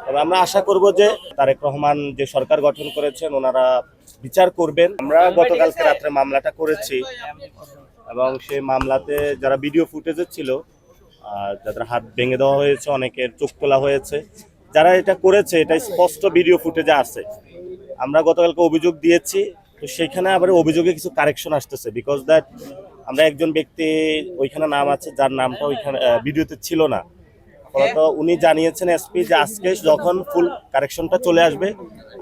তবে আমরা আশা করব যে তারেক রহমান যে সরকার গঠন করেছেন ওনারা বিচার করবেন। আমরা গতকালকে রাত্রে মামলাটা করেছি এবং সেই মামলাতে যারা ভিডিও ফুটেজে ছিল, যাদের হাত ভেঙে দেওয়া হয়েছে, অনেকের চোখ তোলা হয়েছে, যারা এটা করেছে এটা স্পষ্ট ভিডিও ফুটেজে আছে। আমরা গতকালকে অভিযোগ দিয়েছি, তো সেখানে আবার অভিযোগে কিছু কারেকশন আসতেছে, বিকজ দ্যাট আমরা একজন ব্যক্তি ওইখানে নাম আছে যার নামটা ওইখানে ভিডিওতে ছিল না। ফলত উনি জানিয়েছেন এসপি যে আজকে যখন ফুল কারেকশনটা চলে আসবে,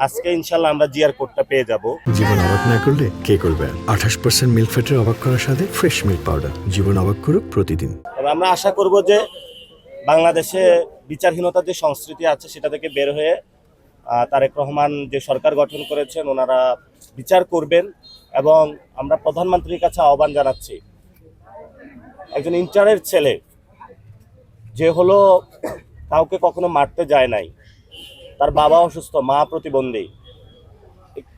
আজকে ইনশাল্লাহ আমরা জিআর কোডটা পেয়ে যাব। জীবন অবাক না করলে কে করবে? 28% মিল্ক ফ্যাটের অবাক করার সাথে ফ্রেশ মিল্ক পাউডার। জীবন অবাক করুক প্রতিদিন। তবে আমরা আশা করব যে বাংলাদেশে বিচারহীনতার যে সংস্কৃতি আছে সেটা থেকে বের হয়ে তারেক রহমান যে সরকার গঠন করেছেন ওনারা বিচার করবেন। এবং আমরা প্রধানমন্ত্রীর কাছে আহ্বান জানাচ্ছি, একজন ইন্টারের ছেলে যে হলো কাউকে কখনো মারতে যায় নাই, তার বাবা অসুস্থ, মা প্রতিবন্ধী,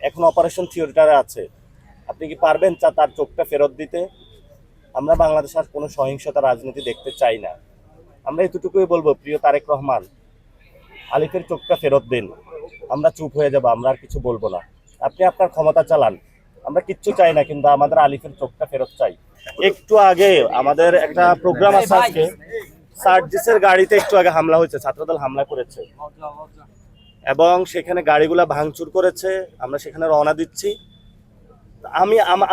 এখন অপারেশন থিয়েটারে আছে, আপনি কি পারবেন তার চোখটা ফেরত দিতে? আমরা বাংলাদেশে আর কোনো সহিংসতা রাজনীতি দেখতে চাই না। আমরা এতটুকুই বলবো, প্রিয় তারেক রহমান, আলিফের চোখটা ফেরত দিন। আমরা চুপ হয়ে যাব, আমরা আর কিছু বলবো না। আপনি আপনার ক্ষমতা চালান, আমরা কিচ্ছু চাই না, কিন্তু আমাদের আলিফের চোখটা ফেরত চাই। একটু আগে আমাদের একটা প্রোগ্রাম আছে আজকে, সার্জিসের গাড়িতে একটু আগে হামলা হয়েছে, ছাত্রদল হামলা করেছে এবং সেখানে গাড়িগুলা ভাঙচুর করেছে। আমরা সেখানে রওনা দিচ্ছি।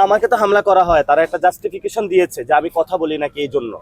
আমাকে তো হামলা করা হয়, তারা একটা জাস্টিফিকেশন দিয়েছে যে আমি কথা বলি নাকি এই জন্য।